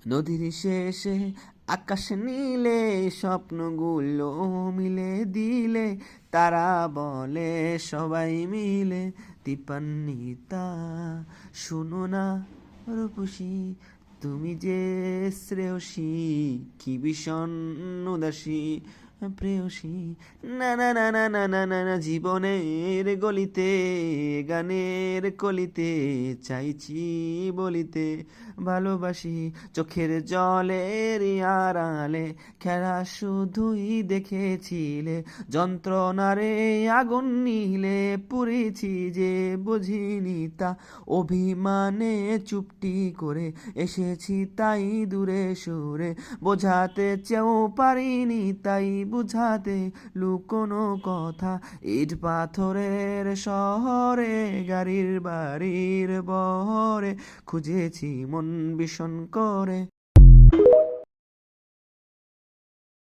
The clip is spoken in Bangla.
নদীর শেষে আকাশ নীলে স্বপ্নগুলো মিলে দিলে তারা বলে সবাই মিলে দীপান্বিতা শুনো না রূপসী তুমি যে শ্রেয়সী কি ভীষণ উদাসী প্রেয়সী না না না না না না না না জীবনের গলিতে গানের কলিতে চাইছি বলিতে ভালোবাসি চোখের জলের আড়ালে খেলা শুধুই দেখেছিলে যন্ত্রণারে আগুন নিলে পুড়েছি যে বুঝিনি তা অভিমানে চুপটি করে এসেছি তাই দূরে সরে বোঝাতে চেয়েও পারিনি তাই বুঝাতে লুকোনো কথা ইট পাথরের শহরে গাড়ির বাড়ির বহরে খুঁজেছি মন ভীষণ করে।